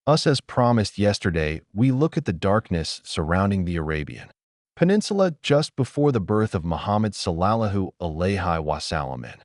As promised yesterday, we look at the darkness surrounding the Arabian Peninsula just before the birth of Muhammad SAW. In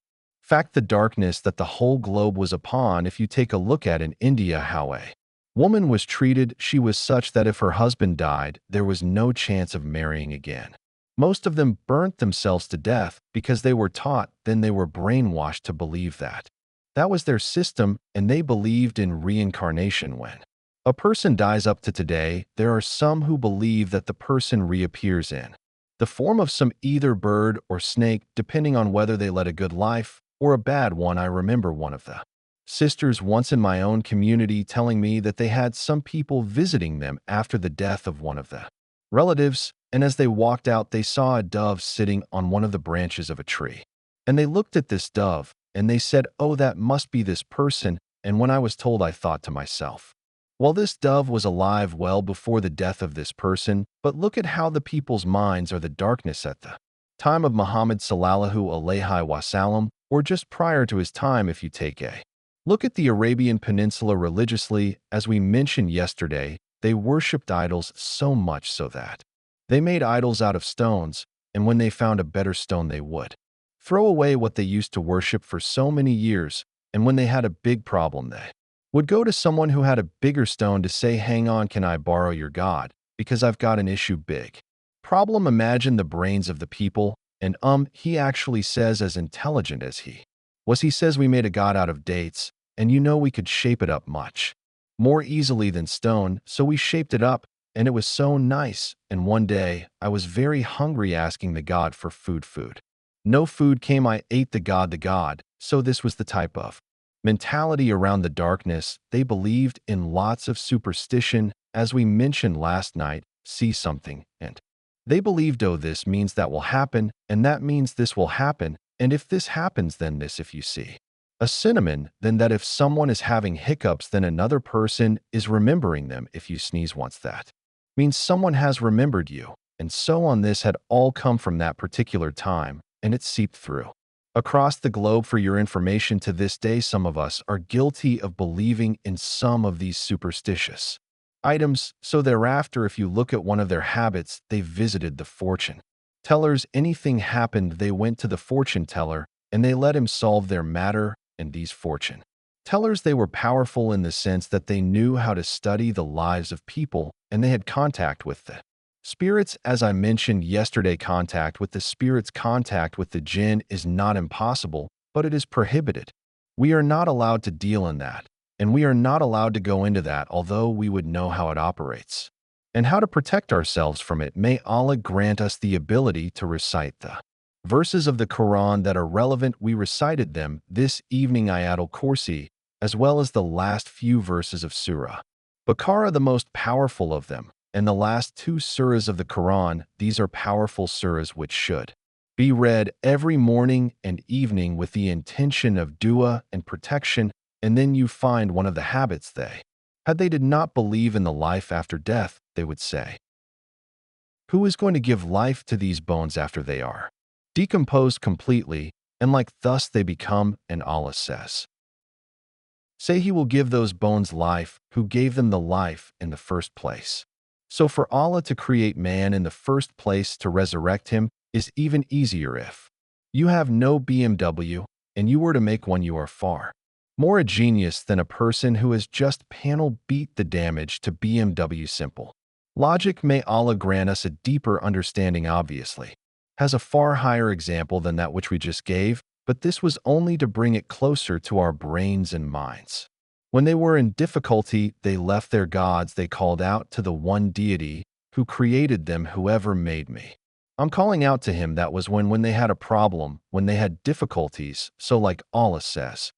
fact, the darkness that the whole globe was upon. If you take a look at in India, how a woman was treated, she was such that if her husband died, there was no chance of marrying again. Most of them burnt themselves to death because they were taught, then they were brainwashed to believe that. That was their system, and they believed in reincarnation. When a person dies up to today, there are some who believe that the person reappears in the form of some either bird or snake, depending on whether they led a good life or a bad one. I remember one of the sisters once in my own community telling me that they had some people visiting them after the death of one of the relatives, and as they walked out, they saw a dove sitting on one of the branches of a tree. And they looked at this dove, and they said, "Oh, that must be this person." And when I was told, I thought to myself, well, this dove was alive well before the death of this person, but look at how the people's minds are the darkness at the time of Muhammad SAW, or just prior to his time. If you take a look at the Arabian Peninsula religiously, as we mentioned yesterday, they worshipped idols so much so that they made idols out of stones, and when they found a better stone, they would throw away what they used to worship for so many years, and when they had a big problem, they would go to someone who had a bigger stone to say, "Hang on, can I borrow your God? Because I've got an issue big problem." Imagine the brains of the people, and he actually says, as intelligent as he was, he says, "We made a God out of dates, and we could shape it up much more easily than stone, so we shaped it up, and it was so nice. And one day, I was very hungry, asking the God for food. No food came. I ate the God. So this was the type of mentality around the darkness. They believed in lots of superstition, as we mentioned last night. See something, and they believed, oh, this means that will happen, and that means this will happen, and if this happens, then this. If you see a cinnamon, then that. If someone is having hiccups, then another person is remembering them. If you sneeze once, that means someone has remembered you, and so on. This had all come from that particular time, and it seeped through across the globe. For your information, to this day, some of us are guilty of believing in some of these superstitious items. So thereafter, if you look at one of their habits, they visited the fortune tellers. Anything happened, they went to the fortune teller, and they let him solve their matter. And these fortune tellers, they were powerful in the sense that they knew how to study the lives of people, and they had contact with the spirits. As I mentioned yesterday, contact with the spirits, contact with the jinn is not impossible, but it is prohibited. We are not allowed to deal in that, and we are not allowed to go into that, although we would know how it operates and how to protect ourselves from it. May Allah grant us the ability to recite the verses of the Quran that are relevant. We recited them this evening, Ayatul Kursi, as well as the last few verses of Surah Baqarah, the most powerful of them, and the last two surahs of the Quran. These are powerful surahs which should be read every morning and evening with the intention of dua and protection. And then you find one of the habits they had. They did not believe in the life after death. They would say, "Who is going to give life to these bones after they are decomposed completely, and like thus they become?" And Allah says, "Say He will give those bones life, who gave them the life in the first place." So for Allah to create man in the first place, to resurrect him, is even easier. If you have no BMW and you were to make one, you are far more a genius than a person who has just panel beat the damage to BMW. Simple logic. May Allah grant us a deeper understanding. Obviously has a far higher example than that which we just gave, but this was only to bring it closer to our brains and minds. When they were in difficulty, they left their gods. They called out to the one deity who created them. "Whoever made me, I'm calling out to him." That was when they had a problem, when they had difficulties. So like Allah says,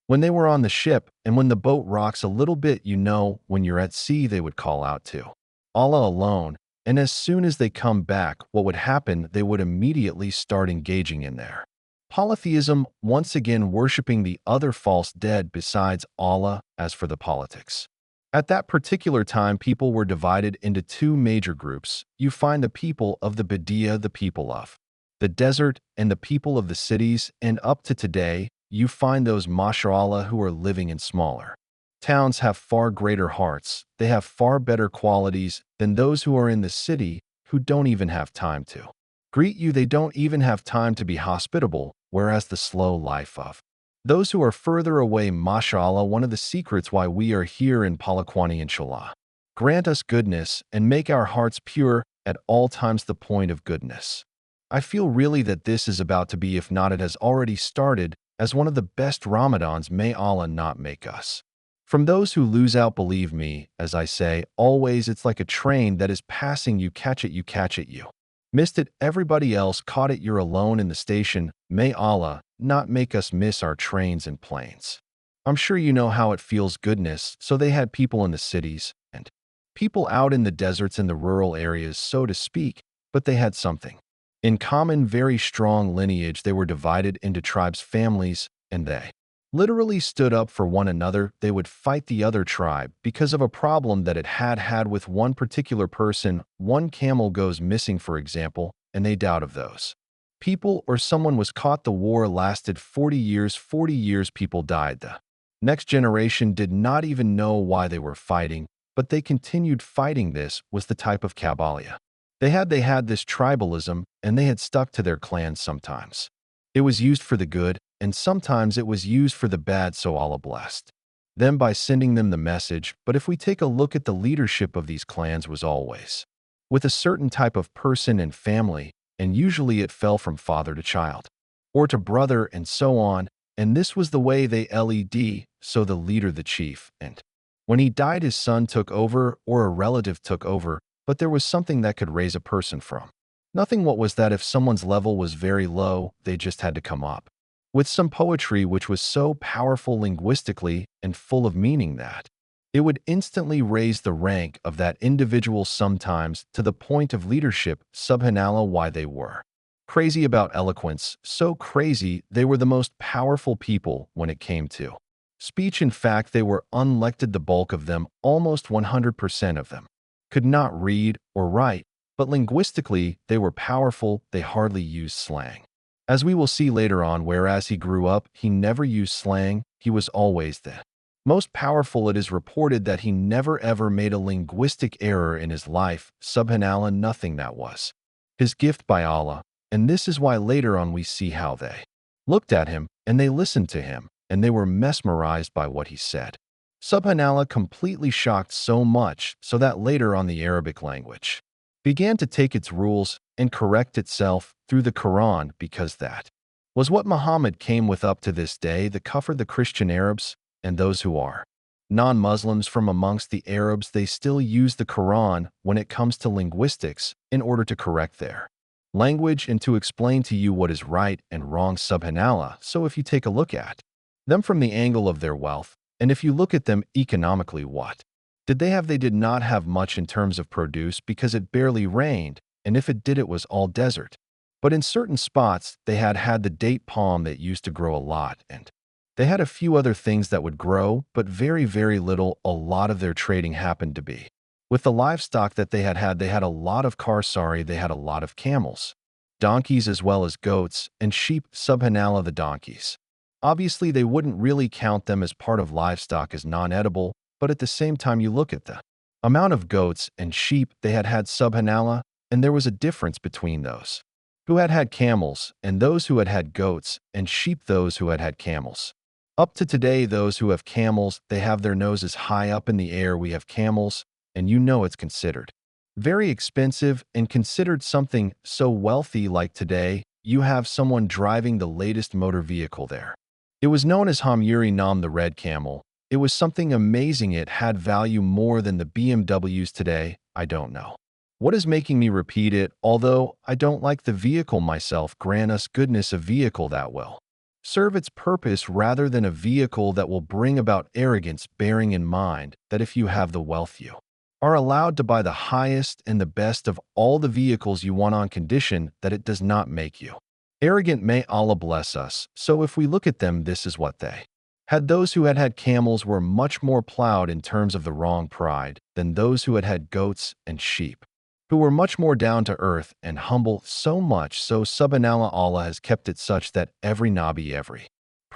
when they were on the ship and when the boat rocks a little bit, when you're at sea, they would call out to Allah alone. And as soon as they come back, what would happen? They would immediately start engaging in their polytheism, once again worshiping the other false dead besides Allah. As for the politics, at that particular time, people were divided into two major groups. You find the people of the Badia, the people of the desert, and the people of the cities. And up to today, you find those, mashallah, who are living in smaller Towns have far greater hearts. They have far better qualities than those who are in the city who don't even have time to greet you. They don't even have time to be hospitable, whereas the slow life of those who are further away, mashallah, one of the secrets why we are here in Palakwani, inshallah. Grant us goodness and make our hearts pure at all times, the point of goodness. I feel really that this is about to be, if not it has already started, as one of the best Ramadans. May Allah not make us from those who lose out. Believe me, as I say, always it's like a train that is passing you. Catch it, you catch it, you missed it. Everybody else caught it. You're alone in the station. May Allah not make us miss our trains and planes. I'm sure you know how it feels, goodness. So they had people in the cities and people out in the deserts and the rural areas, so to speak, but they had something in common, very strong lineage. They were divided into tribes, families, and they literally stood up for one another. They would fight the other tribe because of a problem that it had with one particular person. One camel goes missing, for example, and they doubt of those people, or someone was caught. The war lasted 40 years. 40 years people died. The next generation did not even know why they were fighting, but they continued fighting. This was the type of Kabbalah. They had this tribalism, and they had stuck to their clans. Sometimes it was used for the good, and sometimes it was used for the bad, so Allah blessed them by sending them the message. But if we take a look at the leadership of these clans, was always with a certain type of person and family, and usually it fell from father to child, or to brother, and so on, and this was the way they led. So the leader, the chief, and when he died, his son took over, or a relative took over, but there was something that could raise a person from nothing. What was that? If someone's level was very low, they just had to come up with some poetry which was so powerful linguistically and full of meaning that it would instantly raise the rank of that individual, sometimes to the point of leadership. Subhanallah, why they were crazy about eloquence, so crazy they were the most powerful people when it came to speech. In fact, they were unelected. The bulk of them, almost 100% of them, could not read or write, but linguistically they were powerful. They hardly used slang, as we will see later on, whereas he grew up, he never used slang. He was always the most powerful. It is reported that he never ever made a linguistic error in his life. Subhanallah, nothing. That was his gift by Allah. And this is why later on we see how they looked at him and they listened to him and they were mesmerized by what he said. Subhanallah, completely shocked, so much so that later on the Arabic language began to take its rules and correct itself through the Quran, because that was what Muhammad came with. Up to this day, the Kufr, the Christian Arabs, and those who are non-Muslims from amongst the Arabs, they still use the Quran when it comes to linguistics in order to correct their language and to explain to you what is right and wrong. Subhanallah. So if you take a look at them from the angle of their wealth, and if you look at them economically, what did they have? They did not have much in terms of produce because it barely rained, and if it did, it was all desert. But in certain spots, they had the date palm that used to grow a lot, and they had a few other things that would grow, but very, very little. A lot of their trading happened to be with the livestock that they had. They had a lot of cars, they had a lot of camels, donkeys, as well as goats and sheep. Subhanallah, the donkeys, obviously they wouldn't really count them as part of livestock, as non-edible, but at the same time you look at the amount of goats and sheep they had. Subhanallah, and there was a difference between those who had camels and those who had goats and sheep. Those who had camels, up to today, those who have camels, they have their noses high up in the air. We have camels, and you know it's considered very expensive and considered something so wealthy. Like today, you have someone driving the latest motor vehicle there. It was known as Hamyuri Nam, the red camel. It was something amazing. It had value more than the BMWs today. I don't know what is making me repeat it, although I don't like the vehicle myself. Grant us goodness, a vehicle that will serve its purpose rather than a vehicle that will bring about arrogance, bearing in mind that if you have the wealth, you are allowed to buy the highest and the best of all the vehicles you want on condition that it does not make you arrogant. May Allah bless us. So if we look at them, this is what they had. Those who had camels were much more plowed in terms of the wrong pride than those who had goats and sheep, who were much more down to earth and humble. So much so, subhanallah, Allah has kept it such that every Nabi, every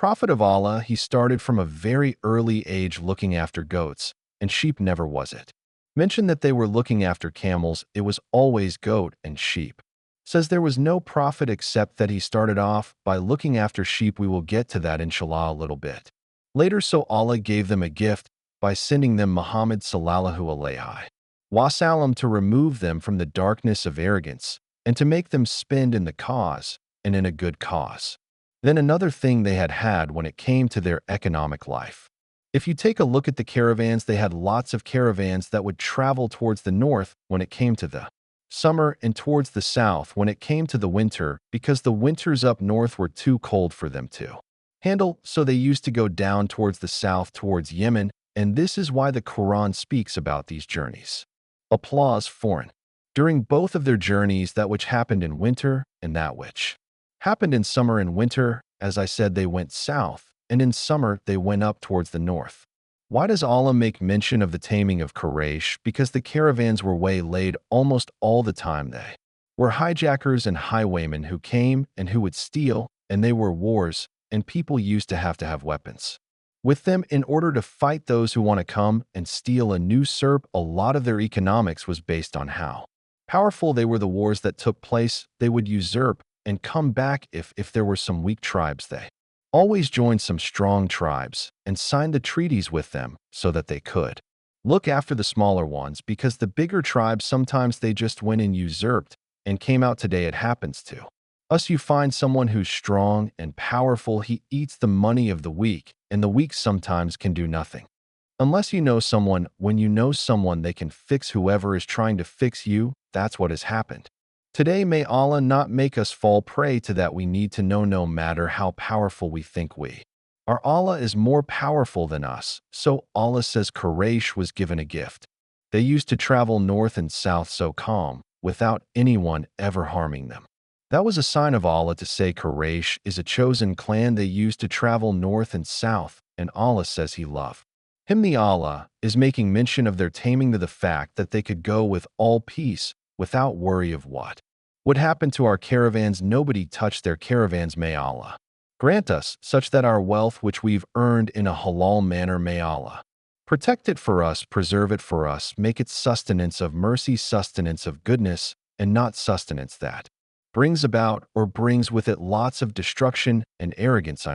Prophet of Allah, he started from a very early age looking after goats, and sheep never was it. Mentioned that they were looking after camels, it was always goat and sheep. Says there was no prophet except that he started off by looking after sheep. We will get to that inshallah a little bit later. So Allah gave them a gift by sending them muhammadﷺ to remove them from the darkness of arrogance and to make them spend in the cause and in a good cause. Then another thing they had when it came to their economic life. If you take a look at the caravans, they had lots of caravans that would travel towards the north when it came to the summer and towards the south when it came to the winter, because the winters up north were too cold for them to handle, so they used to go down towards the south towards Yemen, and this is why the Quran speaks about these journeys. Applause foreign. During both of their journeys, that which happened in winter and that which happened in summer and winter, as I said, they went south, and in summer they went up towards the north. Why does Allah make mention of the taming of Quraysh? Because the caravans were waylaid almost all the time. They were hijackers and highwaymen who came and who would steal, and they were wars, and people used to have weapons with them in order to fight those who want to come and steal and usurp. A lot of their economics was based on how powerful they were. The wars that took place, they would usurp and come back. If there were some weak tribes, they always joined some strong tribes and signed the treaties with them so that they could look after the smaller ones, because the bigger tribes, sometimes they just went and usurped and came out. Today it happens to us. You find someone who's strong and powerful, he eats the money of the weak, and the weak sometimes can do nothing. Unless you know someone, when you know someone, they can fix whoever is trying to fix you. That's what has happened. Today, may Allah not make us fall prey to that. We need to know, no matter how powerful we think we are, Allah is more powerful than us. So Allah says Quraysh was given a gift. They used to travel north and south so calm, without anyone ever harming them. That was a sign of Allah to say Quraysh is a chosen clan. They used to travel north and south, and Allah says He loved him. The Allah is making mention of their taming, to the fact that they could go with all peace without worry of what would happen to our caravans. Nobody touched their caravans. May Allah grant us such that our wealth which we've earned in a halal manner, may Allah protect it for us, preserve it for us, make it sustenance of mercy, sustenance of goodness, and not sustenance that brings about or brings with it lots of destruction and arrogance.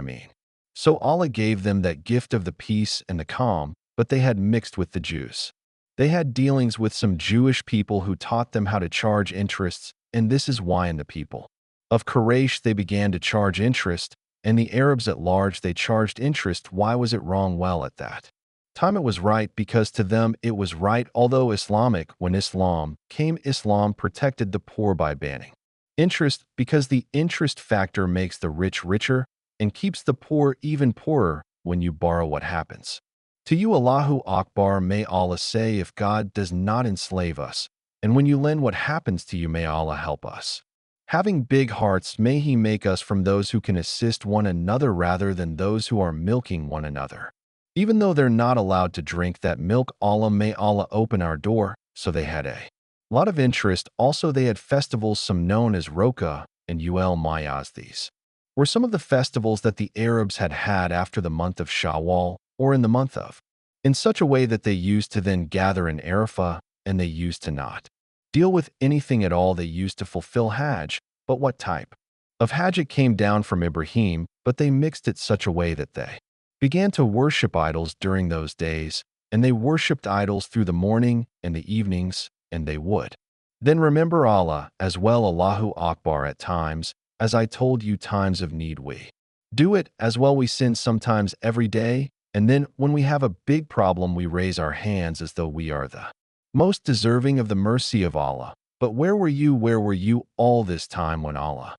So Allah gave them that gift of the peace and the calm, but they had mixed with the Jews. They had dealings with some Jewish people who taught them how to charge interests, and this is why in the people of Quraysh they began to charge interest, and the Arabs at large they charged interest. Why was it wrong? Well, at that time it was right, because to them it was right. Although Islamic, when Islam came, Islam protected the poor by banning interest, because the interest factor makes the rich richer and keeps the poor even poorer. When you borrow, what happens to you? Allahu Akbar. May Allah say, if God does not enslave us, and when you lend, what happens to you? May Allah help us. Having big hearts, may He make us from those who can assist one another rather than those who are milking one another, even though they're not allowed to drink that milk. Allah, may Allah open our door. So they had a lot of interest. Also, they had festivals, some known as Roka and Ul Mayaz. These were some of the festivals that the Arabs had after the month of Shawwal, or in the month of, in such a way that they used to then gather in Arafah, and they used to not deal with anything at all. They used to fulfill Hajj, but what type of Hajj? It came down from Ibrahim, but they mixed it such a way that they began to worship idols during those days, and they worshipped idols through the morning and the evenings, and they would then remember Allah as well. Allahu Akbar. At times, as I told you, times of need, we do it as well. We sin sometimes every day, and then when we have a big problem, we raise our hands as though we are the most deserving of the mercy of Allah. But where were you? Where were you all this time when Allah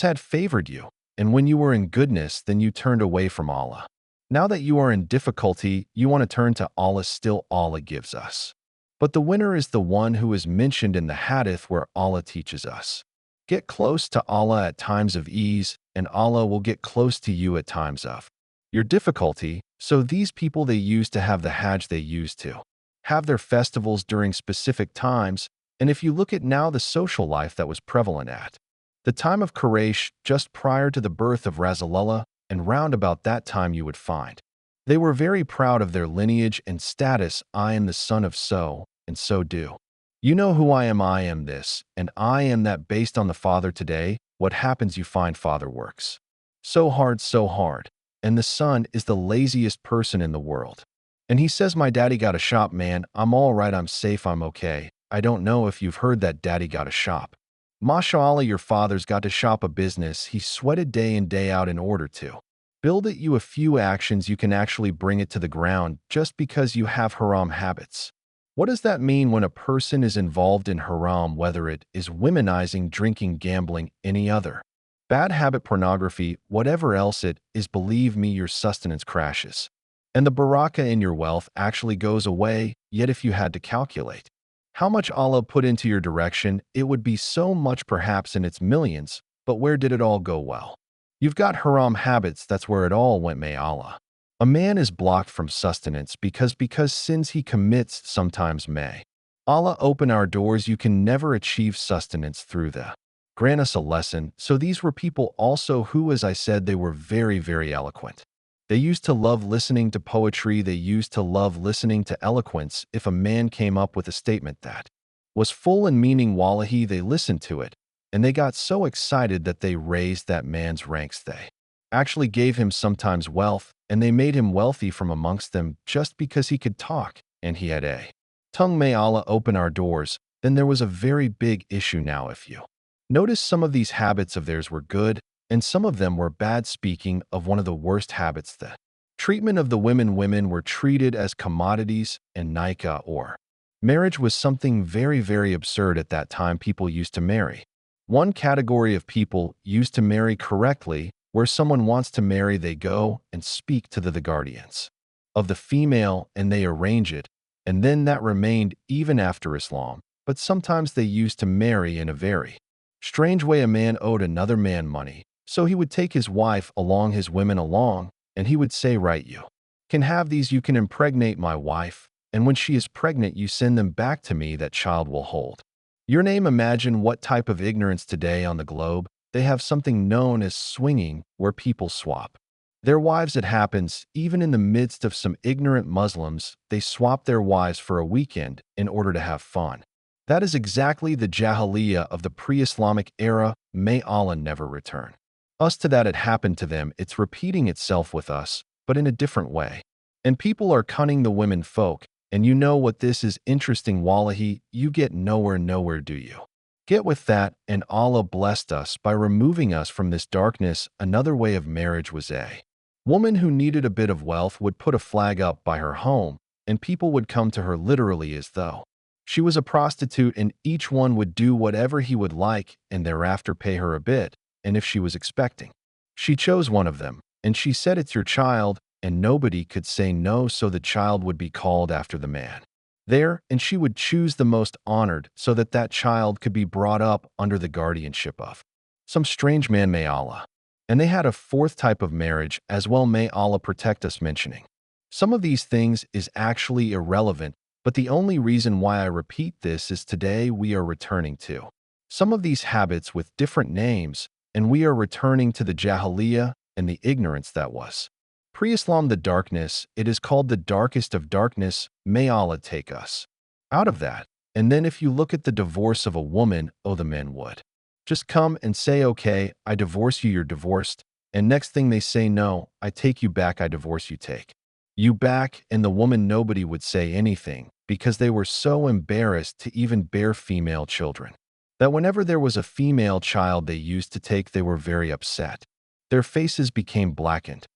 had favored you? And when you were in goodness, then you turned away from Allah. Now that you are in difficulty, you want to turn to Allah. Still Allah gives us. But the winner is the one who is mentioned in the hadith, where Allah teaches us, get close to Allah at times of ease, and Allah will get close to you at times of your difficulty. So these people, they used to have the Hajj, they used to have their festivals during specific times. And if you look at now the social life that was prevalent at the time of Quraysh, just prior to the birth of Rasulullah, and round about that time you would find. They were very proud of their lineage and status. I am the son of so, and so do. You know who I am this, and I am that. Based on the father today, what happens? You find father works so hard, and the son is the laziest person in the world. And he says, my daddy got a shop, man, I'm all right, I'm safe, I'm okay. I don't know if you've heard that daddy got a shop. Mashallah, your father's got to shop, a business he sweated day in day out in order to build it. You a few actions, you can actually bring it to the ground just because you have haram habits. What does that mean when a person is involved in haram, whether it is womanizing, drinking, gambling, any other bad habit, pornography, whatever else it is? Believe me, your sustenance crashes. And the barakah in your wealth actually goes away. Yet if you had to calculate how much Allah put into your direction, it would be so much, perhaps in its millions. But where did it all go? Well, you've got haram habits, that's where it all went. May Allah. A man is blocked from sustenance because sins he commits sometimes. May Allah open our doors. You can never achieve sustenance through the grant us a lesson. So these were people also who, as I said, they were very eloquent. They used to love listening to poetry. They used to love listening to eloquence. If a man came up with a statement that was full in meaning, wallahi, they listened to it, and they got so excited that they raised that man's ranks. They actually gave him sometimes wealth, and they made him wealthy from amongst them just because he could talk, and he had a tongue. May Allah open our doors. Then there was a very big issue. Now if you notice, some of these habits of theirs were good, and some of them were bad. Speaking of one of the worst habits, the treatment of the women were treated as commodities, and nikah, or marriage, was something very absurd at that time. People used to marry. One category of people used to marry correctly. Where someone wants to marry, they go and speak to the guardians of the female, and they arrange it, and then that remained even after Islam. But sometimes they used to marry in a very strange way. A man owed another man money, so he would take his wife along, his women along, and he would say, right, you can have these, you can impregnate my wife, and when she is pregnant, you send them back to me. That child will hold your name. Imagine what type of ignorance today on the globe. They have something known as swinging, where people swap their wives. It happens even in the midst of some ignorant Muslims. They swap their wives for a weekend in order to have fun. That is exactly the jahiliyyah of the pre-Islamic era. May Allah never return us to that. It happened to them. It's repeating itself with us, but in a different way. And people are cunning, the women folk. And you know what this is interesting, wallahi, you get nowhere, do you? Get with that, and Allah blessed us by removing us from this darkness. Another way of marriage was a woman who needed a bit of wealth would put a flag up by her home, and people would come to her literally as though she was a prostitute, and each one would do whatever he would like and thereafter pay her a bit. And if she was expecting, she chose one of them, and she said, it's your child, and nobody could say no, so the child would be called after the man there, and she would choose the most honored so that that child could be brought up under the guardianship of some strange man. May Allah. And they had a fourth type of marriage as well. May Allah protect us. Mentioning some of these things is actually irrelevant, but the only reason why I repeat this is today we are returning to some of these habits with different names, and we are returning to the jahiliyyah and the ignorance that was pre-Islam, the darkness. It is called the darkest of darkness. May Allah take us out of that. And then if you look at the divorce of a woman, oh, the men would just come and say, okay, I divorce you, you're divorced. And next thing they say, no, I take you back, I divorce you, take you back. And the woman, nobody would say anything because they were so embarrassed to even bear female children that whenever there was a female child they used to take, they were very upset. Their faces became blackened.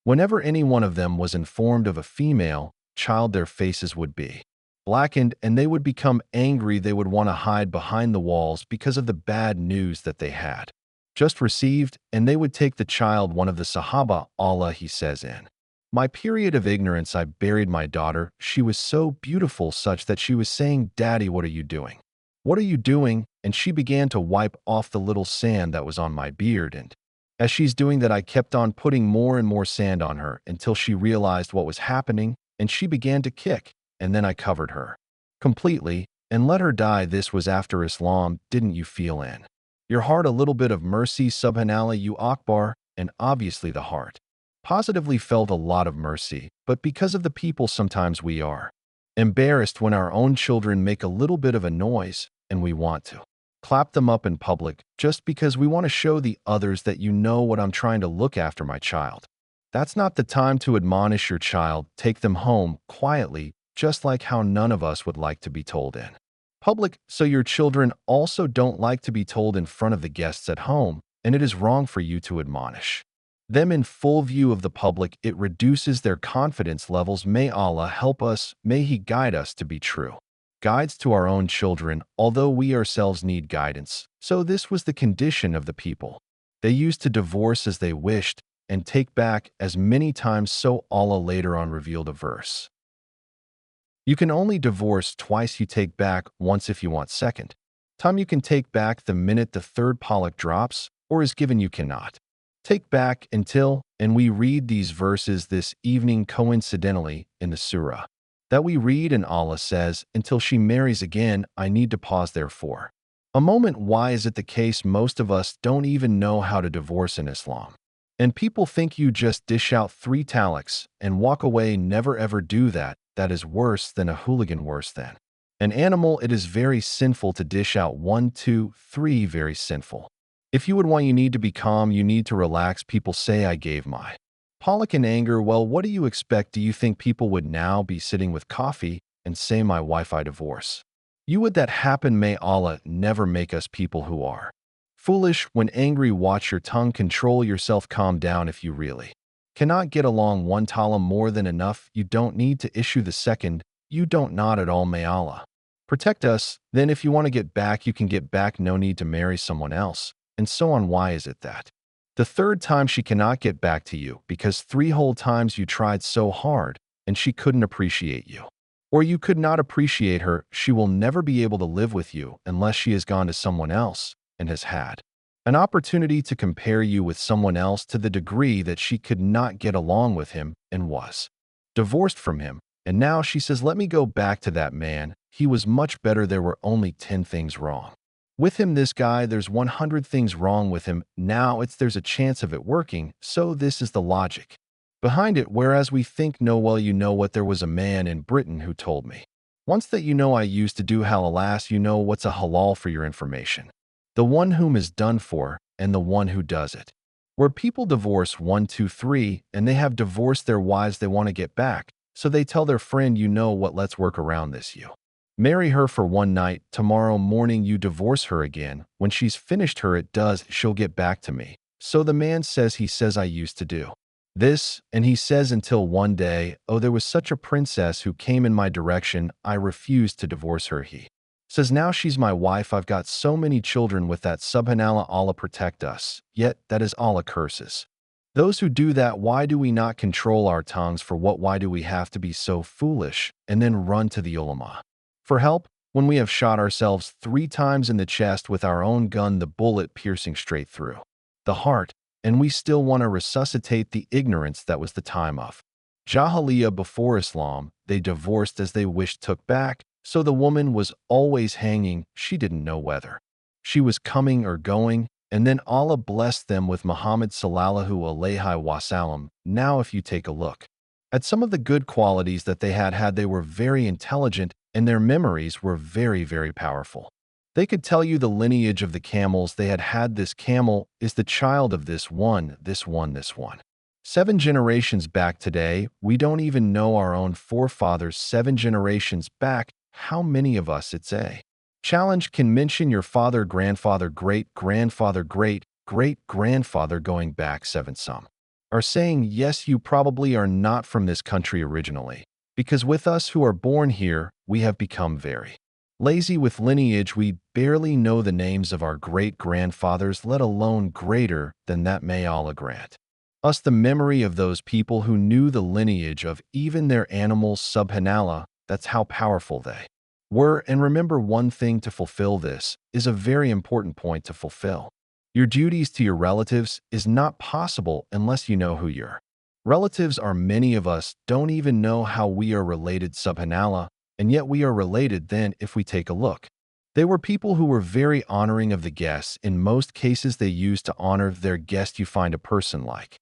Whenever any one of them was informed of a female child, their faces would be blackened, and they would become angry. They would want to hide behind the walls because of the bad news that they had just received, and they would take the child. One of the Sahaba, Allah, he says, in my period of ignorance, I buried my daughter. She was so beautiful, such that she was saying, Daddy, what are you doing? What are you doing? And she began to wipe off the little sand that was on my beard, and as she's doing that, I kept on putting more and more sand on her until she realized what was happening, and she began to kick, and then I covered her completely and let her die. This was after Islam. Didn't you feel in your heart a little bit of mercy? Subhanallah, you Akbar. and obviously the heart. Positively felt a lot of mercy, but because of the people sometimes we are embarrassed when our own children make a little bit of a noise and we want to clap them up in public just because we want to show the others that you know what I'm trying to look after my child. That's not the time to admonish your child. Take them home quietly, just like how none of us would like to be told in public. So your children also don't like to be told in front of the guests at home, and it is wrong for you to admonish them in full view of the public. It reduces their confidence levels. May Allah help us. May He guide us to be true guides to our own children, although we ourselves need guidance. So this was the condition of the people. They used to divorce as they wished and take back as many times. So Allah later on revealed a verse. You can only divorce twice. You take back once if you want. Second time you can take back the minute the third talaq drops or is given. You cannot take back until, and we read these verses this evening coincidentally in the seerah that we read, and Allah says, until she marries again. I need to pause there for a moment. Why is it the case most of us don't even know how to divorce in Islam? And people think you just dish out 3 talaqs and walk away. Never ever do that. That is worse than a hooligan, worse than an animal. It is very sinful to dish out 1, 2, 3. Very sinful. If you would want, you need to be calm. You need to relax. People say, I gave my talaq in anger. Well, what do you expect? Do you think people would now be sitting with coffee and say, my wife, I divorce you? Would that happen? May Allah never make us people who are foolish. When angry, watch your tongue. Control yourself. Calm down. If you really cannot get along, 1 talaq more than enough. You don't need to issue the second. You don't, not at all. May Allah protect us. Then if you want to get back, you can get back. No need to marry someone else, and so on. Why is it that the third time she cannot get back to you? Because 3 whole times you tried so hard and she couldn't appreciate you, or you could not appreciate her. She will never be able to live with you unless she has gone to someone else and has had an opportunity to compare you with someone else to the degree that she could not get along with him and was divorced from him. And now she says, let me go back to that man. He was much better. There were only 10 things wrong with him. This guy, there's 100 things wrong with him. Now there's a chance of it working. So this is the logic behind it. Whereas we think, no, well, you know what? There was a man in Britain who told me once that, you know, I used to do halal. Alas, you know what's a halal for your information? The one whom is done for and the one who does it. Where people divorce 1, 2, 3 and they have divorced their wives, they want to get back. So they tell their friend, you know what? Let's work around this. You marry her for 1 night. Tomorrow morning you divorce her again. When she's finished her, it does, she'll get back to me. So the man says, he says, I used to do this. And he says, until one day, oh, there was such a princess who came in my direction. I refused to divorce her. He says, now she's my wife. I've got so many children with that. Subhanallah, Allah protect us. Yet that is Allah curses those who do that. Why do we not control our tongues? For what? Why do we have to be so foolish and then run to the ulama for help when we have shot ourselves 3 times in the chest with our own gun, the bullet piercing straight through the heart, and we still want to resuscitate the ignorance that was the time of Jahiliyyah before Islam? They divorced as they wished, took back. So the woman was always hanging. She didn't know whether she was coming or going. And then Allah blessed them with muhammadﷺ. Now if you take a look at some of the good qualities that they had, they were very intelligent and their memories were very, very powerful. They could tell you the lineage of the camels they had. This camel is the child of this one, this one, this one. 7 generations back. Today, we don't even know our own forefathers 7 generations back. How many of us? It's a challenge. Can mention your father, grandfather, great-grandfather, great-great-grandfather going back 7. Some are saying, yes, you probably are not from this country originally, because with us who are born here, we have become very lazy with lineage. We barely know the names of our great-grandfathers, let alone greater than that. May Allah grant us the memory of those people who knew the lineage of even their animals. Subhanallah, that's how powerful they were. And remember one thing, to fulfill this is a very important point. To fulfill your duties to your relatives is not possible unless you know who your relatives are. Many of us don't even know how we are related. Subhanallah, and yet we are related. Then if we take a look, They were people who were very honoring of the guests. In most cases, they used to honor their guest. You find a person like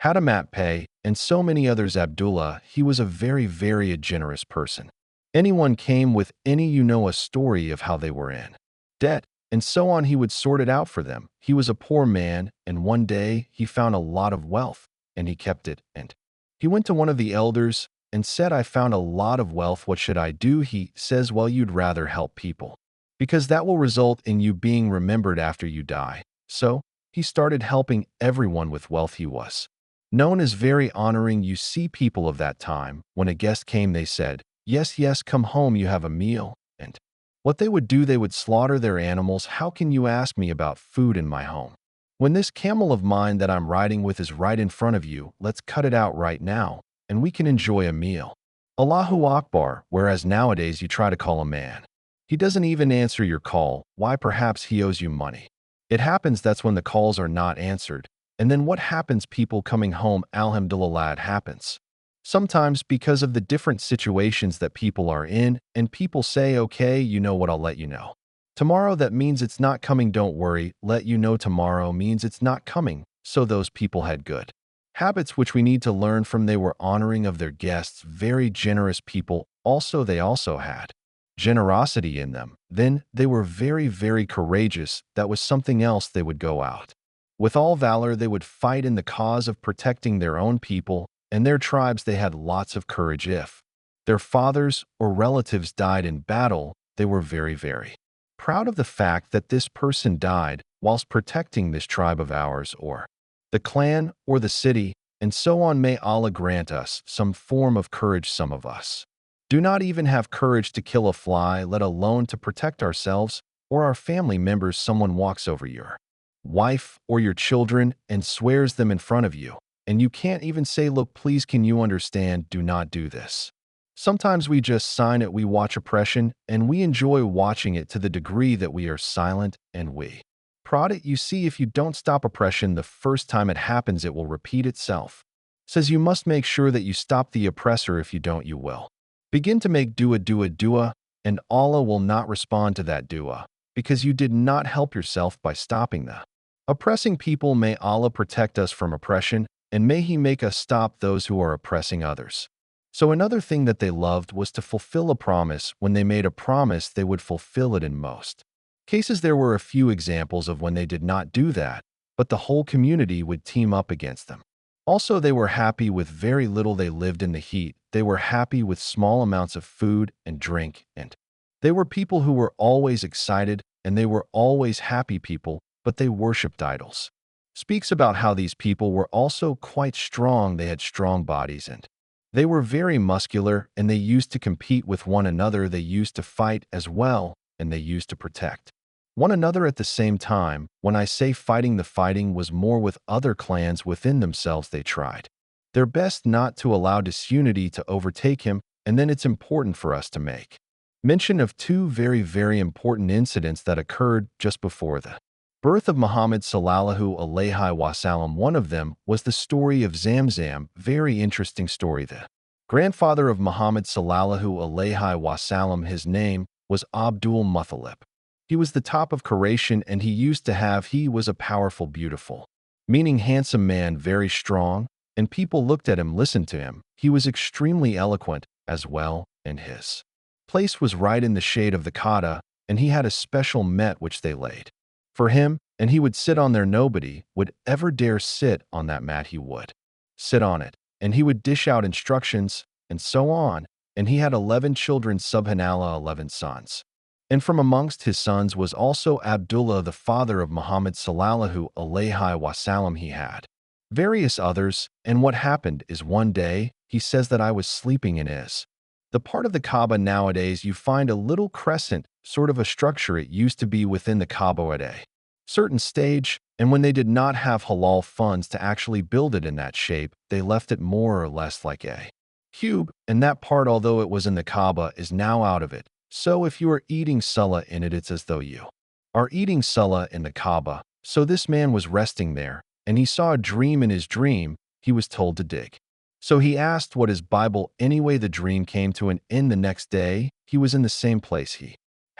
Hatamat Pay and so many others. Abdullah, he was a very generous person. Anyone came with a story of how they were in debt, and so on, he would sort it out for them. He was a poor man, and one day he found a lot of wealth, and he kept it, and he went to one of the elders and said, I found a lot of wealth. What should I do? He says, well, you'd rather help people, because that will result in you being remembered after you die. So he started helping everyone with wealth. He was known as very honoring. You see people of that time, when a guest came, they said, yes, come home, you have a meal. And what they would do, they would slaughter their animals. How can you ask me about food in my home, when this camel of mine that I'm riding with is right in front of you? Let's cut it out right now, and we can enjoy a meal. Allahu Akbar. Whereas nowadays you try to call a man, he doesn't even answer your call. Why? Perhaps he owes you money. It happens that's when the calls are not answered. And then what happens? People coming home, alhamdulillah, it happens. Sometimes because of the different situations that people are in, and people say, okay, you know what, I'll let you know tomorrow. That means it's not coming. Don't worry, let you know tomorrow means it's not coming. So those people had good habits which we need to learn from. They were honoring of their guests, very generous people. They also had generosity in them. Then they were very courageous. That was something else. They would go out with all valor. They would fight in the cause of protecting their own people and their tribes. They had lots of courage. If their fathers or relatives died in battle, they were very proud of the fact that this person died whilst protecting this tribe of ours, or the clan, or the city, and so on. May Allah grant us some form of courage. Some of us do not even have courage to kill a fly, let alone to protect ourselves or our family members. Someone walks over your wife or your children and swears them in front of you, and you can't even say, look, please, can you understand? Do not do this. Sometimes we just sign it. We watch oppression, and we enjoy watching it to the degree that we are silent and we prod it. You see, if you don't stop oppression the first time it happens, it will repeat itself. Says you must make sure that you stop the oppressor. If you don't, you will begin to make dua, and Allah will not respond to that dua because you did not help yourself by stopping the oppressing people. May Allah protect us from oppression, and may He make us stop those who are oppressing others. So another thing that they loved was to fulfill a promise. When they made a promise, they would fulfill it. In most cases, there were a few examples of when they did not do that, but the whole community would team up against them. Also, they were happy with very little. They lived in the heat. They were happy with small amounts of food and drink, and they were people who were always excited, and they were always happy people, but they worshipped idols. Speaks about how these people were also quite strong. They had strong bodies, and they were very muscular, and they used to compete with one another. They used to fight as well, and they used to protect one another at the same time. When I say fighting, the fighting was more with other clans within themselves. They tried their best not to allow disunity to overtake him. And then it's important for us to make mention of two very important incidents that occurred just before the birth of muhammadﷺ. One of them was the story of Zamzam. Very interesting story. The grandfather of muhammadﷺ, his name was Abdul Muttalib. He was the top of Quraysh, and he was a powerful, beautiful, meaning handsome man, very strong, and people looked at him, listened to him. He was extremely eloquent as well, and his place was right in the shade of the Kaaba, and he had a special mat which they laid for him, and he would sit on there. Nobody would ever dare sit on that mat. He would sit on it, and he would dish out instructions, and so on. And he had 11 children, subhanallah, 11 sons. And from amongst his sons was also Abdullah, the father of Muhammad ﷺ. He had various others, and what happened is one day, he says that I was sleeping in the part of the Kaaba. Nowadays, you find a little crescent, sort of a structure. It used to be within the Kaaba at a certain stage, and when they did not have halal funds to actually build it in that shape, they left it more or less like a cube, and that part, although it was in the Kaaba, is now out of it. So if you are eating salah in it, it's as though you are eating salah in the Kaaba. So this man was resting there, and he saw a dream. In his dream, he was told to dig. So he asked, what is Bible? Anyway, the dream came to an end. The next day, he was in the same place he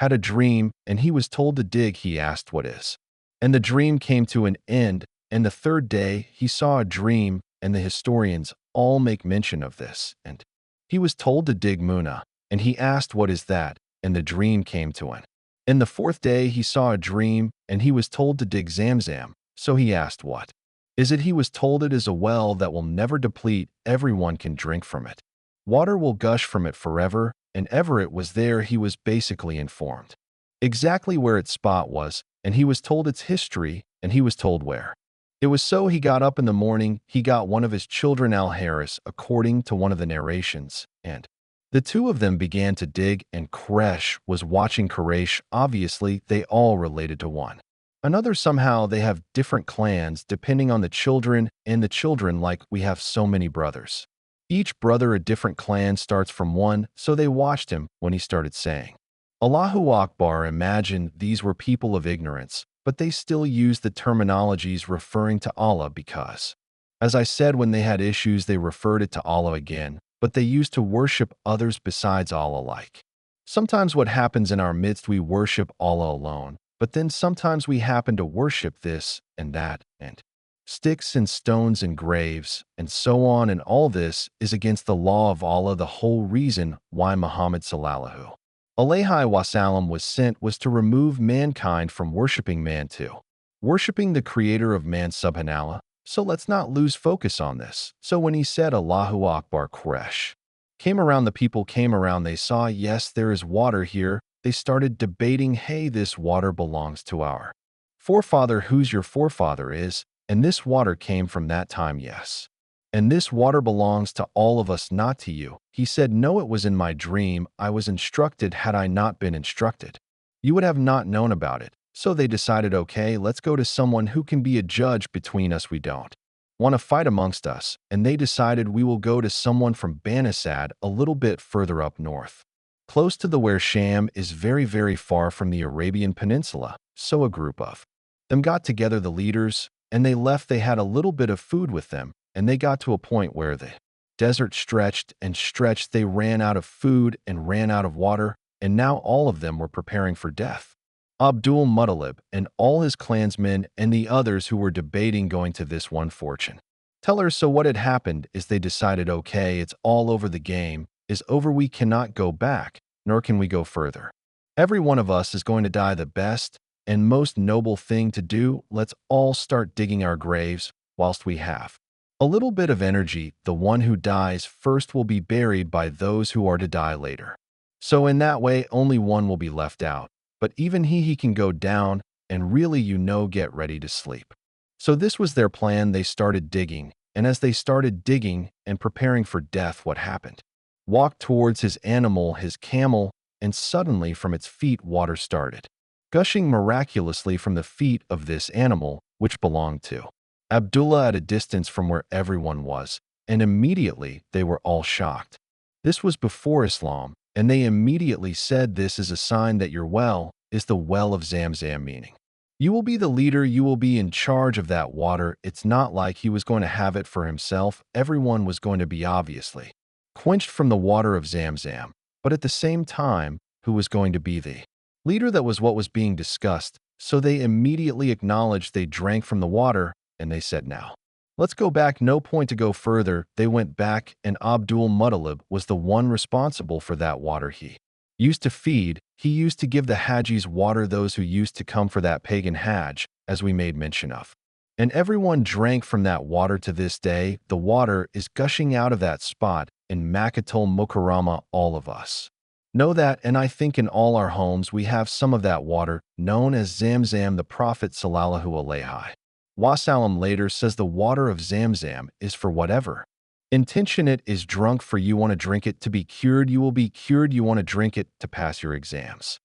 had a dream, and he was told to dig. He asked, "What is?" And the dream came to an end, and the third day he saw a dream, and the historians all make mention of this. And he was told to dig Muna, and he asked, "What is that?" And the dream came to an. And the fourth day he saw a dream, and he was told to dig Zamzam. So he asked, "What is it?" He was told, "It is a well that will never deplete. Everyone can drink from it. Water will gush from it forever." And ever it was there, he was basically informed exactly where its spot was, and he was told its history, and he was told where. It was so he got up in the morning, he got one of his children Al-Haris, according to one of the narrations, and the two of them began to dig, and Quraysh was watching Quraysh. Obviously, they all related to one another somehow. They have different clans depending on the children, and the children, like we have so many brothers. Each brother a different clan starts from one, so they watched him when he started saying, "Allahu Akbar." Imagine these were people of ignorance, but they still used the terminologies referring to Allah because, as I said, when they had issues, they referred it to Allah again, but they used to worship others besides Allah. Like sometimes what happens in our midst, we worship Allah alone, but then sometimes we happen to worship this and that, and sticks and stones and graves, and so on, and all this is against the law of Allah. The whole reason why muhammadﷺ was sent was to remove mankind from worshiping man to worshiping the creator of man subhanallah. So let's not lose focus on this. So when he said Allahu Akbar, Quraysh came around, the people came around, they saw, yes, there is water here. They started debating, hey, this water belongs to our forefather. Who's your forefather is? And this water came from that time, yes. And this water belongs to all of us, not to you. He said, no, it was in my dream. I was instructed. Had I not been instructed, you would have not known about it. So they decided, okay, let's go to someone who can be a judge between us. We don't want to fight amongst us. And they decided, we will go to someone from Banisad, a little bit further up north, close to the where Sham is very, very far from the Arabian Peninsula. So a group of them got together, the leaders, and they left. They had a little bit of food with them, and they got to a point where the desert stretched and stretched. They ran out of food and ran out of water, and now all of them were preparing for death. Abdul Muttalib and all his clansmen and the others who were debating going to this one fortune teller. So what had happened is they decided, okay, it's all over. The game is over. We cannot go back, nor can we go further. Every one of us is going to die. The best and most noble thing to do, let's all start digging our graves whilst we have a little bit of energy. The one who dies first will be buried by those who are to die later. So in that way, only one will be left out. But even he can go down, and really, get ready to sleep. So this was their plan. They started digging, and as they started digging and preparing for death, what happened? Walked towards his animal, his camel, and suddenly from its feet water started gushing miraculously from the feet of this animal, which belonged to Abdullah at a distance from where everyone was, and immediately they were all shocked. This was before Islam, and they immediately said, this is a sign that your well is the well of Zamzam, meaning you will be the leader, you will be in charge of that water. It's not like he was going to have it for himself. Everyone was going to be obviously quenched from the water of Zamzam, but at the same time, who was going to be the leader? That was what was being discussed. So they immediately acknowledged they drank from the water, and they said, now let's go back. No point to go further. They went back, and Abdul Muttalib was the one responsible for that water. He used to feed, he used to give the Hajis water, those who used to come for that pagan Hajj, as we made mention of. And everyone drank from that water to this day. The water is gushing out of that spot in Makkatul Mukarrama. All of us know that, and I think in all our homes we have some of that water, known as Zamzam. The Prophet ﷺ later says the water of Zamzam is for whatever intention it is drunk for. You want to drink it to be cured, you will be cured. You want to drink it to pass your exams,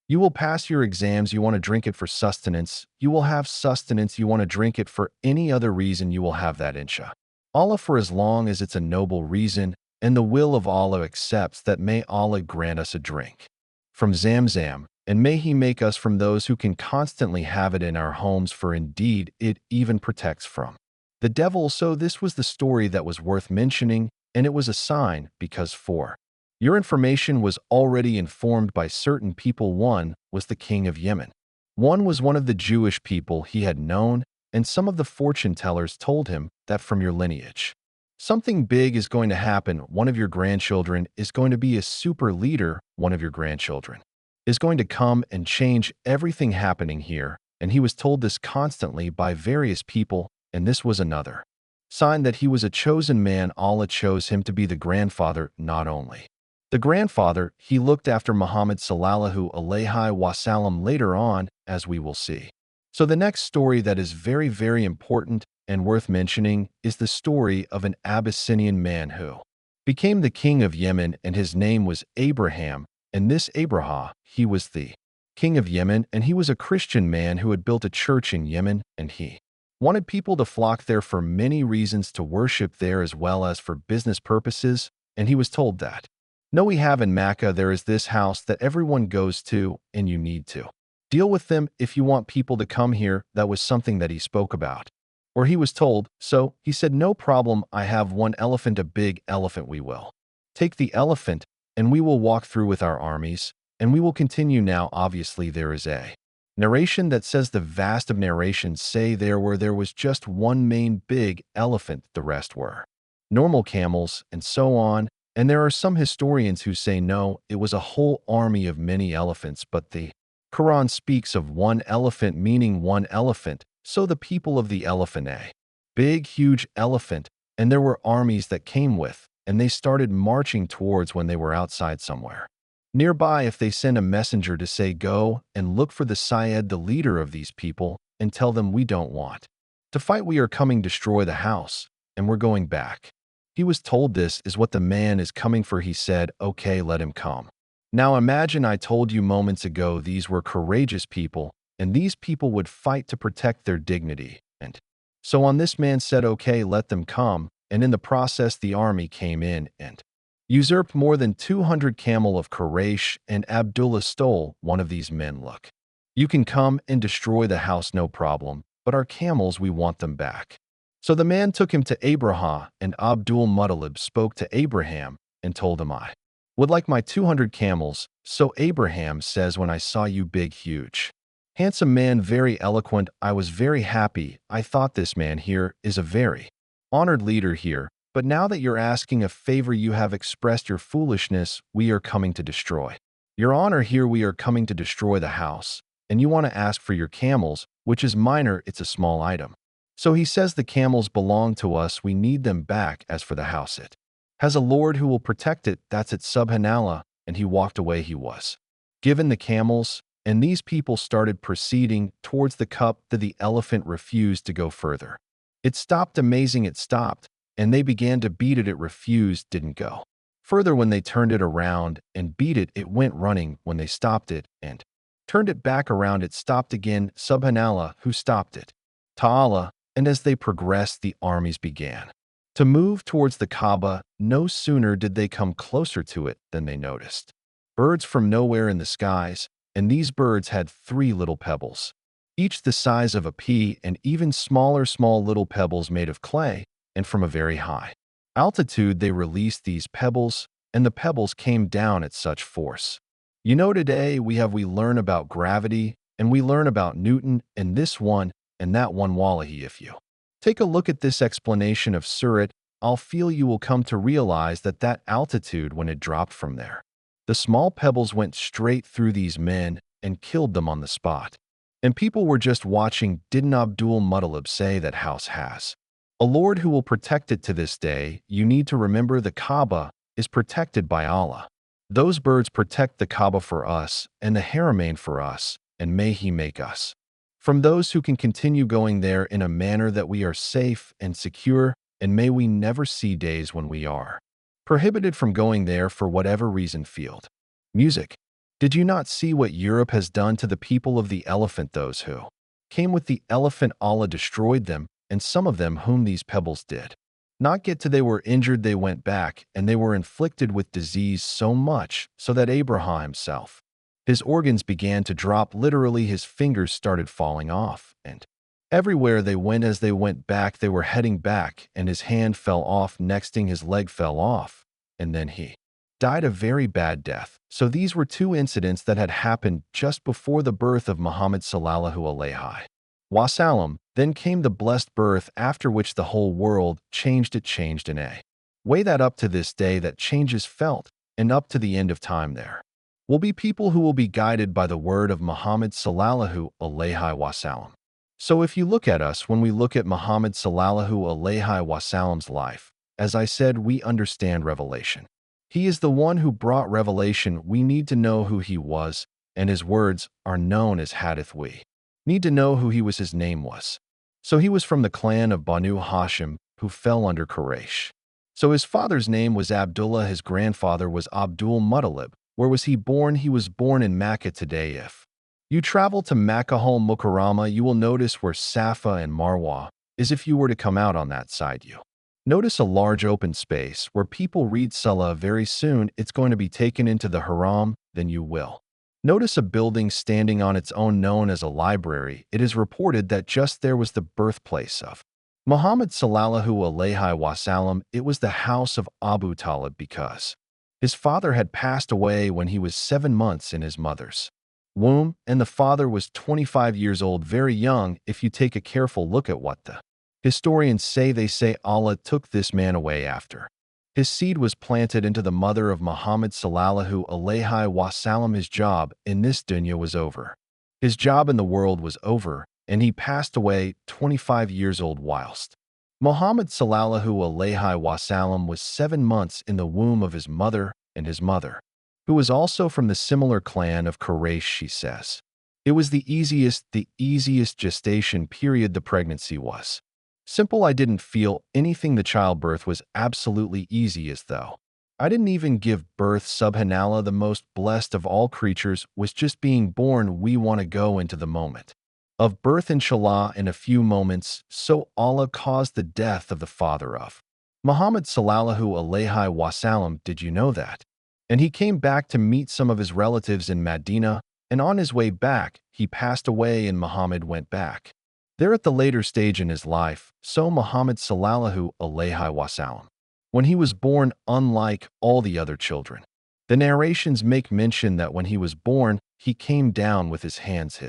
you will pass your exams. You want to drink it for sustenance, you will have sustenance. You want to drink it for any other reason, you will have that, insha Allah, for as long as it's a noble reason and the will of Allah accepts that. May Allah grant us a drink from Zamzam, and may He make us from those who can constantly have it in our homes, for indeed it even protects from the devil. So this was the story that was worth mentioning, and it was a sign, because for Your information was already informed by certain people. One was the king of Yemen. One was one of the Jewish people he had known, and some of the fortune tellers told him that from your lineage, something big is going to happen. One of your grandchildren is going to be a super leader. One of your grandchildren is going to come and change everything happening here. And he was told this constantly by various people, and this was another sign that he was a chosen man. Allah chose him to be the grandfather. Not only the grandfather, he looked after Muhammadﷺ later on, as we will see. So the next story that is very, very important and worth mentioning is the story of an Abyssinian man who became the king of Yemen, and his name was Abraham. And this Abraham, he was the king of Yemen, and he was a Christian man who had built a church in Yemen, and he wanted people to flock there for many reasons, to worship there as well as for business purposes. And he was told that, no, we have in Mecca, there is this house that everyone goes to, and you need to deal with them if you want people to come here. That was something that he spoke about, or he was told. So he said, no problem, I have one elephant, a big elephant. We will take the elephant, and we will walk through with our armies, and we will continue. Now, obviously, there is a narration that says, the vast of narrations say there was just one main big elephant, the rest were normal camels, and so on. And there are some historians who say no, it was a whole army of many elephants, but the Quran speaks of one elephant, meaning one elephant. So the people of the elephant, a big, huge elephant, and there were armies that came with, and they started marching towards when they were outside somewhere nearby. If they send a messenger to say, go and look for the Syed, the leader of these people, and tell them we don't want to fight, we are coming, destroy the house, and we're going back. He was told this is what the man is coming for. He said, okay, let him come. Now imagine, I told you moments ago, these were courageous people, and these people would fight to protect their dignity. And so on, this man said, okay, let them come, and in the process the army came in and usurped more than 200 camel of Quraysh, and Abdullah stole one of these men. Look, you can come and destroy the house, no problem, but our camels, we want them back. So the man took him to Abraham, and Abdul-Muttalib spoke to Abraham and told him, I would like my 200 camels. So Abraham says, when I saw you, big, huge, handsome man, very eloquent, I was very happy. I thought this man here is a very honored leader here. But now that you're asking a favor, you have expressed your foolishness. We are coming to destroy your honor here. We are coming to destroy the house. And you want to ask for your camels, which is minor. It's a small item. So he says, the camels belong to us. We need them back. As for the house, it has a Lord who will protect it. That's it, subhanallah. And he walked away. He was given the camels, and these people started proceeding towards the cup. The elephant refused to go further. It stopped. Amazing, it stopped. And they began to beat it. It refused, didn't go further. When they turned it around and beat it, it went running. When they stopped it and turned it back around, it stopped again. Subhanallah, who stopped it? Ta'ala. And as they progressed, the armies began to move towards the Kaaba. No sooner did they come closer to it than they noticed birds from nowhere in the skies, and these birds had 3 little pebbles, each the size of a pea, and even smaller, small little pebbles made of clay. And from a very high altitude they released these pebbles, and the pebbles came down at such force. You know, today we learn about gravity, and we learn about Newton, and this one and that one. Wallahi, if you take a look at this explanation of Seerat, I'll feel you will come to realize that that altitude, when it dropped from there, the small pebbles went straight through these men and killed them on the spot. And people were just watching. Didn't Abdul-Muttalib say that house has a Lord who will protect it to this day? You need to remember the Kaaba is protected by Allah. Those birds protect the Kaaba for us and the Haramain for us, and may He make us from those who can continue going there in a manner that we are safe and secure, and may we never see days when we are prohibited from going there for whatever reason. Field music. Did you not see what Europe has done to the people of the elephant? Those who came with the elephant, Allah destroyed them, and some of them whom these pebbles did not get to, they were injured, they went back, and they were inflicted with disease so much so that Abraham himself, his organs began to drop. Literally, his fingers started falling off, and everywhere they went, as they went back, they were heading back, and his hand fell off. Nexting, his leg fell off, and then he died a very bad death. So these were two incidents that had happened just before the birth of Muhammad sallallahu alaihi wasallam. Then came the blessed birth, after which the whole world changed. It changed in a way that up to this day that changes felt, and up to the end of time there will be people who will be guided by the word of Muhammad sallallahu alaihi wasallam. So if you look at us, when we look at Muhammad sallallahu alaihi wasallam's life, as I said, we understand revelation. He is the one who brought revelation. We need to know who he was, and his words are known as hadith. We need to know who he was, his name was. So he was from the clan of Banu Hashim, who fell under Quraysh. So his father's name was Abdullah, his grandfather was Abdul Muttalib. Where was he born? He was born in Makkah today. If you travel to Makkah al-Mukarramah, you will notice where Safa and Marwa is. If you were to come out on that side, you notice a large open space where people read Salah. Very soon, it's going to be taken into the Haram. Then you will notice a building standing on its own known as a library. It is reported that just there was the birthplace of Muhammad sallallahu alaihi wasallam. It was the house of Abu Talib because his father had passed away when he was 7 months in his mother's womb, and the father was 25 years old, very young. If you take a careful look at what the historians say, they say Allah took this man away after his seed was planted into the mother of Muhammad sallallahu alaihi wasallam. His job in this dunya was over. His job in the world was over, and he passed away 25 years old whilst Muhammad sallallahu alaihi wasallam was 7 months in the womb of his mother, and his mother, who was also from the similar clan of Quraysh, she says, it was the easiest gestation period. The pregnancy was simple. I didn't feel anything. The childbirth was absolutely easy, as though I didn't even give birth. Subhanallah, the most blessed of all creatures was just being born. We want to go into the moment of birth, inshallah, in a few moments. So Allah caused the death of the father of Muhammad sallallahu alaihi wasallam. Did you know that? And he came back to meet some of his relatives in Medina, and on his way back, he passed away, and Muhammad went back there at the later stage in his life. So Muhammad sallallahu alaihi wasallam, when he was born, unlike all the other children, the narrations make mention that when he was born, he came down with his hands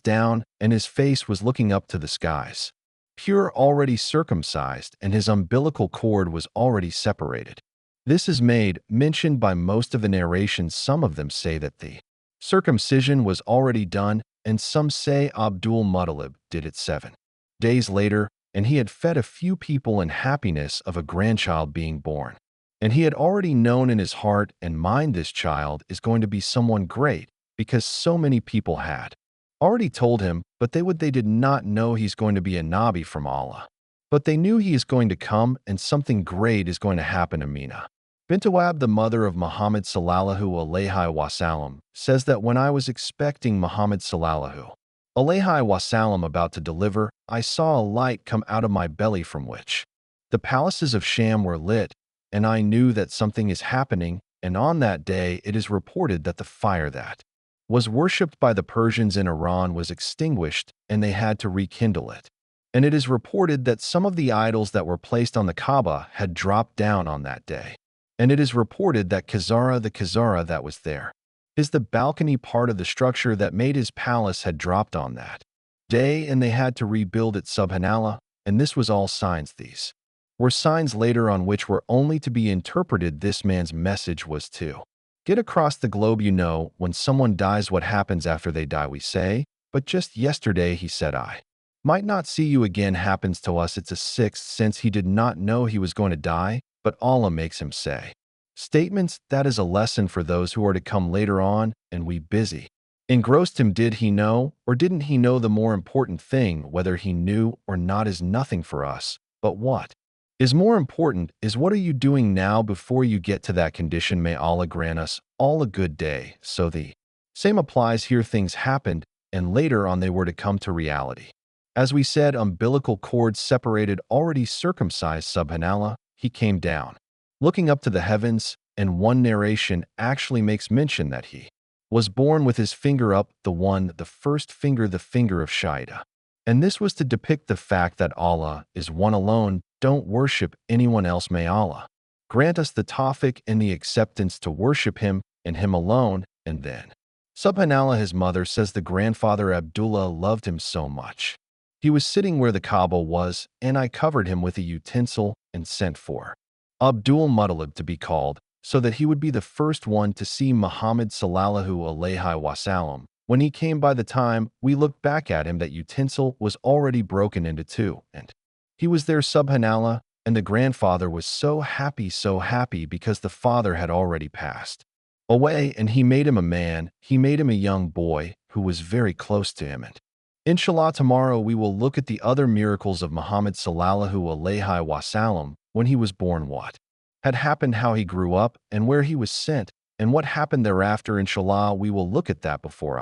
down, and his face was looking up to the skies, pure, already circumcised, and his umbilical cord was already separated. This is made mention by most of the narrations. Some of them say that the circumcision was already done, and some say Abdul Muttalib did it 7 days later, and he had fed a few people in happiness of a grandchild being born. And he had already known in his heart and mind this child is going to be someone great, because so many people had already told him, but they did not know he's going to be a Nabi from Allah. But they knew he is going to come, and something great is going to happen. Amina bint Wahab, the mother of Muhammad sallallahu alaihi wasallam, says that when I was expecting Muhammad sallallahu alaihi wasallam about to deliver, I saw a light come out of my belly from which the palaces of Sham were lit, and I knew that something is happening. And on that day it is reported that the fire that was worshipped by the Persians in Iran was extinguished, and they had to rekindle it. And it is reported that some of the idols that were placed on the Kaaba had dropped down on that day. And it is reported that the Khazara that was there is the balcony part of the structure that made his palace had dropped on that day, and they had to rebuild it. Subhanallah, and this was all signs. These were signs later on which were only to be interpreted. This man's message was to get across the globe. You know, when someone dies, what happens after they die? We say, but just yesterday he said, I might not see you again. Happens to us. It's a sixth sense. He did not know he was going to die, but Allah makes him say statements. That is a lesson for those who are to come later on, and we busy engrossed him. Did he know or didn't he know? The more important thing, whether he knew or not, is nothing for us, but what is more important is what are you doing now before you get to that condition. May Allah grant us all a good day. So the same applies here. Things happened, and later on they were to come to reality. As we said, umbilical cords separated, already circumcised. Subhanallah, he came down, looking up to the heavens, and one narration actually makes mention that he was born with his finger up, the first finger, the finger of Shaida. And this was to depict the fact that Allah is one alone. Don't worship anyone else. May Allah Grant us the tawfiq and the acceptance to worship him and him alone, and then. Subhanallah, his mother says the grandfather Abdullah loved him so much. He was sitting where the Kaaba was, and I covered him with a utensil and sent for Abdul Muttalib to be called, so that he would be the first one to see muhammadﷺ. When he came, by the time we looked back at him, that utensil was already broken into two, and he was there, subhanallah, and the grandfather was so happy because the father had already passed away, and he made him a man, he made him a young boy who was very close to him. And inshallah, tomorrow we will look at the other miracles of muhammadﷺ when he was born, what had happened, how he grew up, and where he was sent, and what happened thereafter. Inshallah, we will look at that before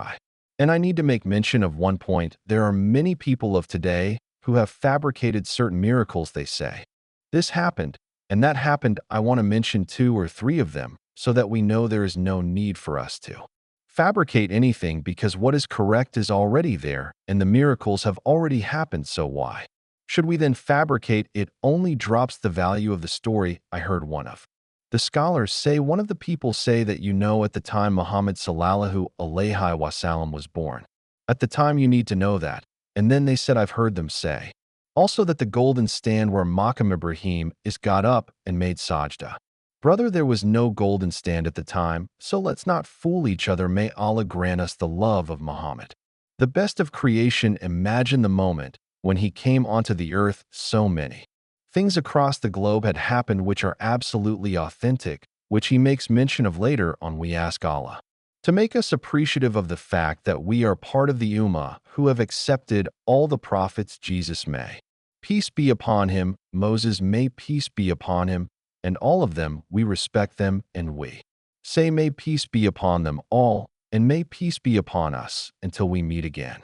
And I need to make mention of one point. There are many people of today who have fabricated certain miracles. They say, this happened, and that happened. I want to mention 2 or 3 of them, so that we know there is no need for us to fabricate anything, because what is correct is already there, and the miracles have already happened, so why should we then fabricate? It only drops the value of the story. I heard one of the scholars say, one of the people say that at the time muhammadﷺ was born. At the time you need to know that. And then they said, I've heard them say also that the golden stand where Maqam Ibrahim is got up and made sajda. Brother, there was no golden stand at the time, so let's not fool each other. May Allah grant us the love of Muhammad, the best of creation. Imagine the moment when he came onto the earth. So many things across the globe had happened which are absolutely authentic, which he makes mention of later on. We ask Allah to make us appreciative of the fact that we are part of the Ummah who have accepted all the prophets. Jesus, may peace be upon him, Moses, may peace be upon him, and all of them, we respect them, and we say may peace be upon them all, and may peace be upon us until we meet again.